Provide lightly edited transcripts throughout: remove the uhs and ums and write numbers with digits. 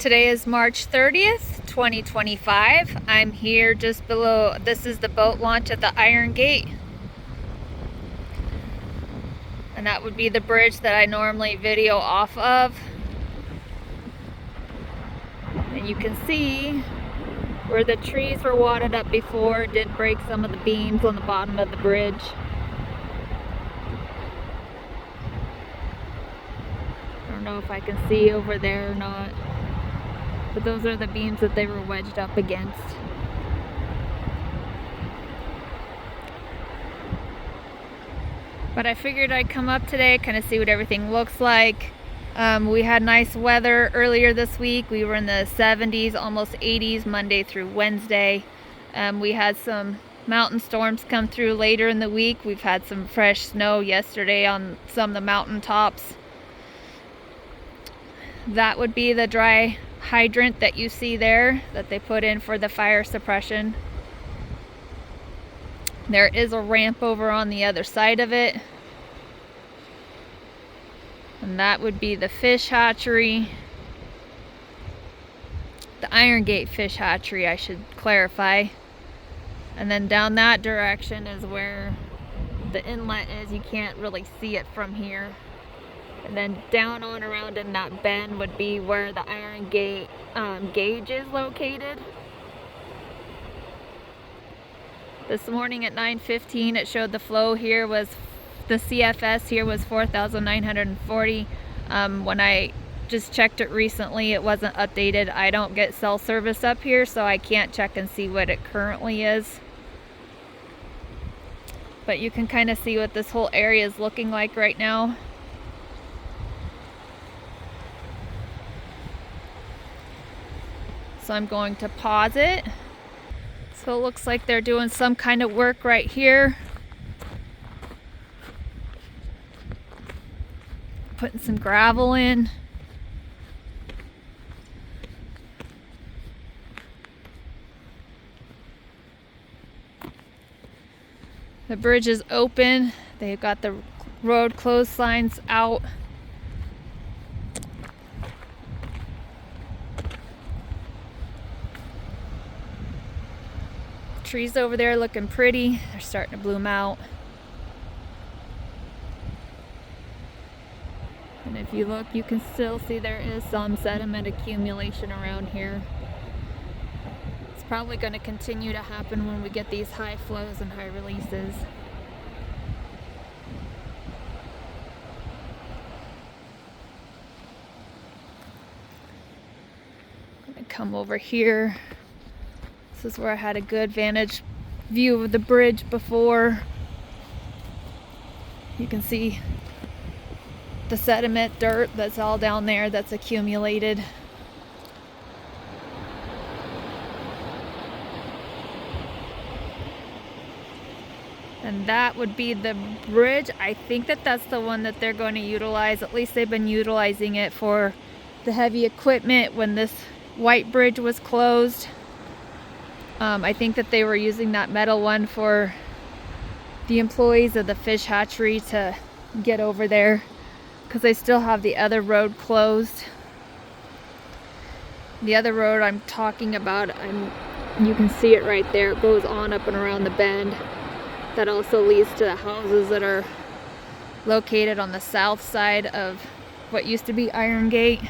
Today is March 30th, 2025. I'm here just below, this is the boat launch at the Iron Gate. And that would be the bridge that I normally video off of. And you can see where the trees were wadded up before. It did break some of the beams on the bottom of the bridge. I don't know if I can see over there or not. But those are the beams that they were wedged up against. But I figured I'd come up today, kind of see what everything looks like. We had nice weather earlier this week. We were in the 70s, almost 80s, Monday through Wednesday. We had some mountain storms come through later in the week. We've had some fresh snow yesterday on some of the mountain tops. That would be the dry hydrant that you see there that they put in for the fire suppression. There is a ramp over on the other side of it, and that would be the fish hatchery, the Iron Gate fish hatchery, I should clarify. And then down that direction is where the inlet is. You can't really see it from here. And then down on around in that bend would be where the Iron Gate gauge is located. This morning at 9:15 it showed the flow here was, the CFS here was 4,940. When I just checked it recently, it wasn't updated. I don't get cell service up here, so I can't check and see what it currently is. But you can kind of see what this whole area is looking like right now. So I'm going to pause it. So it looks like they're doing some kind of work right here. Putting some gravel in. The bridge is open. They've got the road closed signs out. Trees over there looking pretty. They're starting to bloom out. And if you look, you can still see there is some sediment accumulation around here. It's probably going to continue to happen when we get these high flows and high releases. I'm going to come over here. This is where I had a good vantage view of the bridge before. You can see the sediment, dirt that's all down there that's accumulated. And that would be the bridge. I think that that's the one that they're going to utilize. At least they've been utilizing it for the heavy equipment when this white bridge was closed. I think that they were using that metal one for the employees of the fish hatchery to get over there, because they still have the other road closed. The other road I'm talking about, you can see it right there. It goes on up and around the bend. That also leads to the houses that are located on the south side of what used to be Iron Gate.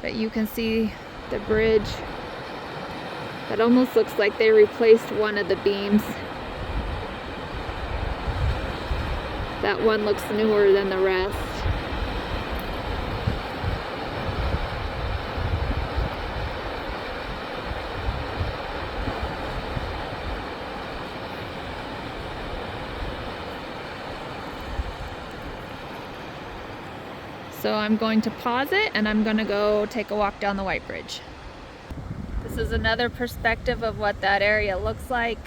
But you can see the bridge. That almost looks like they replaced one of the beams. That one looks newer than the rest. So I'm going to pause it and I'm going to go take a walk down the White Bridge. This is another perspective of what that area looks like.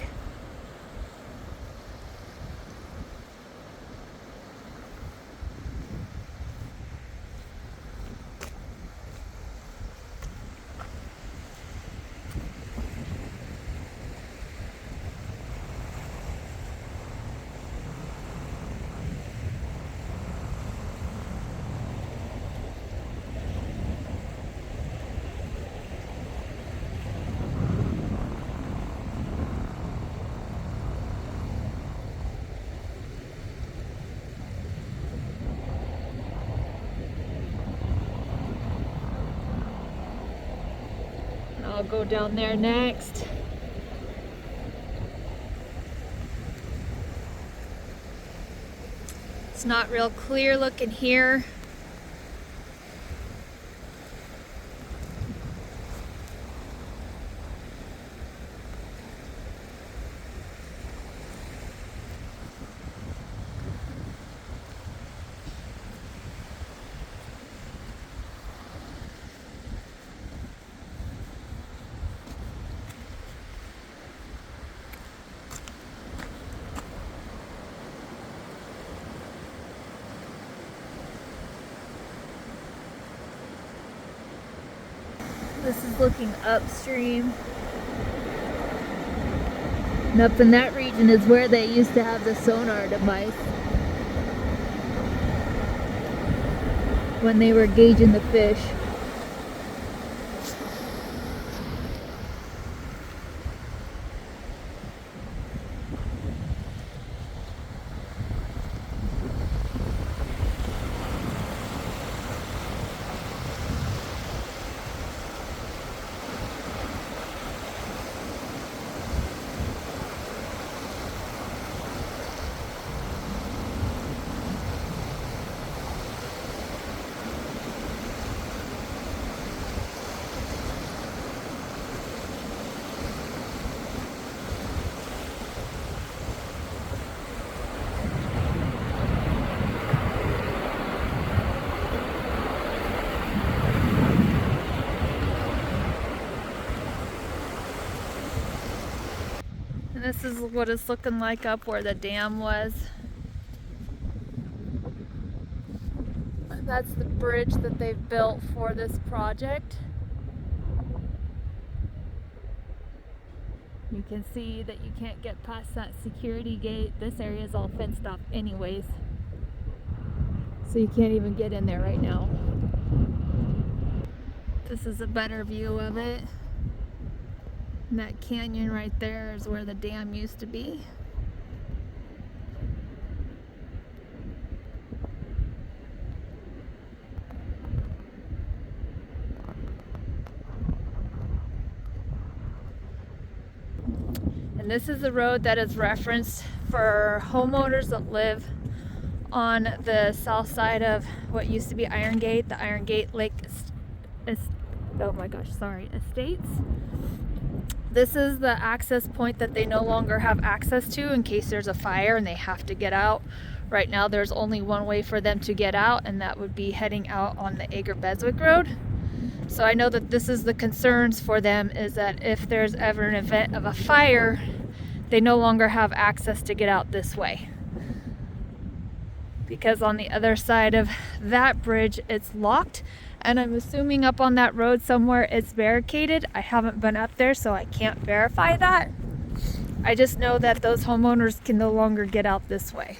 go down there next. It's not real clear looking here. This is looking upstream. And up in that region is where they used to have the sonar device when they were gauging the fish. And this is what it's looking like up where the dam was. That's the bridge that they've built for this project. You can see that you can't get past that security gate. This area is all fenced off anyways, so you can't even get in there right now. This is a better view of it. And that canyon right there is where the dam used to be. And this is the road that is referenced for homeowners that live on the south side of what used to be Iron Gate, the Iron Gate Lake Estates. This is the access point that they no longer have access to in case there's a fire and they have to get out. Right now there's only one way for them to get out, and that would be heading out on the Ager-Beswick Road. So I know that this is the concerns for them, is that if there's ever an event of a fire, they no longer have access to get out this way. Because on the other side of that bridge it's locked, and I'm assuming up on that road somewhere it's barricaded. I haven't been up there, so I can't verify that. I just know that those homeowners can no longer get out this way.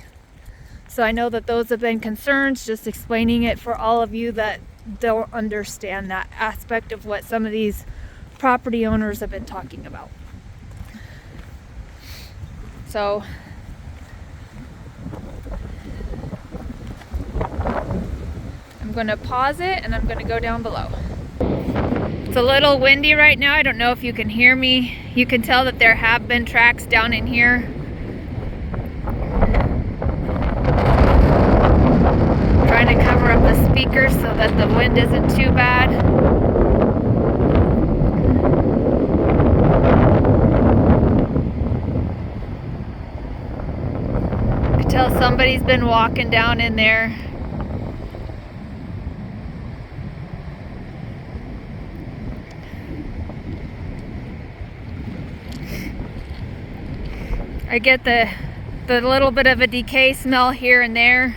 So I know that those have been concerns, just explaining it for all of you that don't understand that aspect of what some of these property owners have been talking about. So I'm going to pause it and I'm going to go down below. It's a little windy right now. I don't know if you can hear me. You can tell that there have been tracks down in here. I'm trying to cover up the speakers so that the wind isn't too bad. I can tell somebody's been walking down in there. I get the little bit of a decay smell here and there.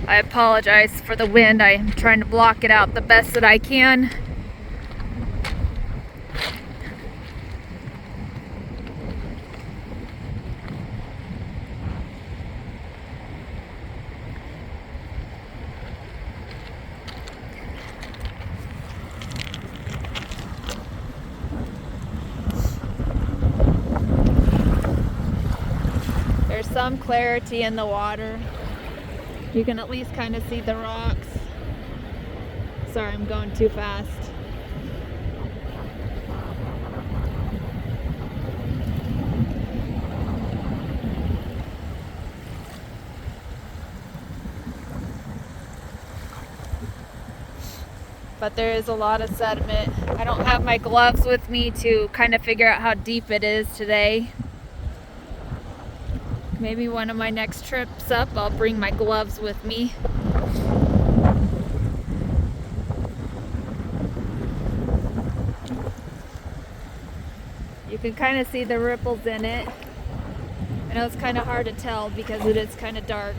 I apologize for the wind. I am trying to block it out the best that I can. some clarity in the water. You can at least kind of see the rocks. Sorry, I'm going too fast. But there is a lot of sediment. I don't have my gloves with me to kind of figure out how deep it is today. Maybe one of my next trips up, I'll bring my gloves with me. You can kind of see the ripples in it. I know it's kind of hard to tell because it is kind of dark.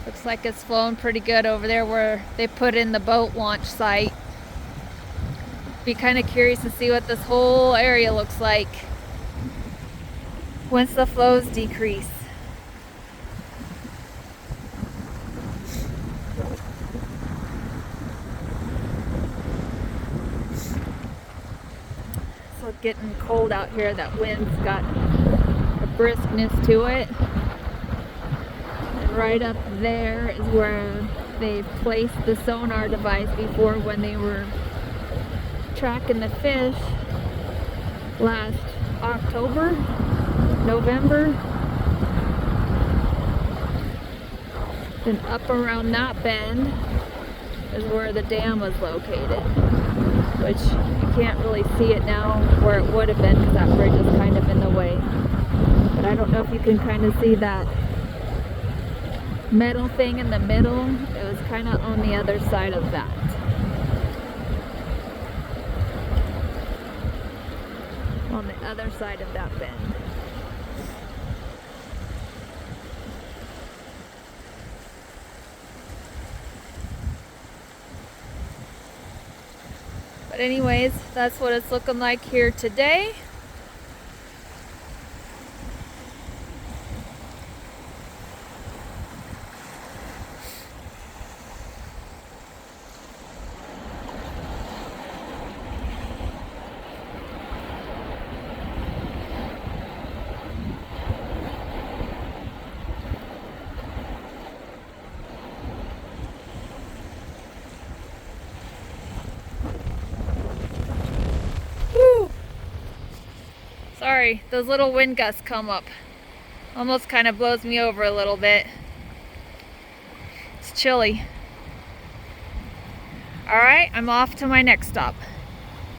Looks like it's flowing pretty good over there where they put in the boat launch site. Be kind of curious to see what this whole area looks like once the flows decrease. So it's getting cold out here. That wind's got a briskness to it. Right up there is where they placed the sonar device before when they were tracking the fish last October, November. Then up around that bend is where the dam was located, which you can't really see it now where it would have been because that bridge is kind of in the way. But I don't know if you can kind of see that metal thing in the middle. It was kind of on the other side of that. On the other side of that bend. But anyways, that's what it's looking like here today. Sorry, those little wind gusts come up. Almost kind of blows me over a little bit. It's chilly. Alright, I'm off to my next stop.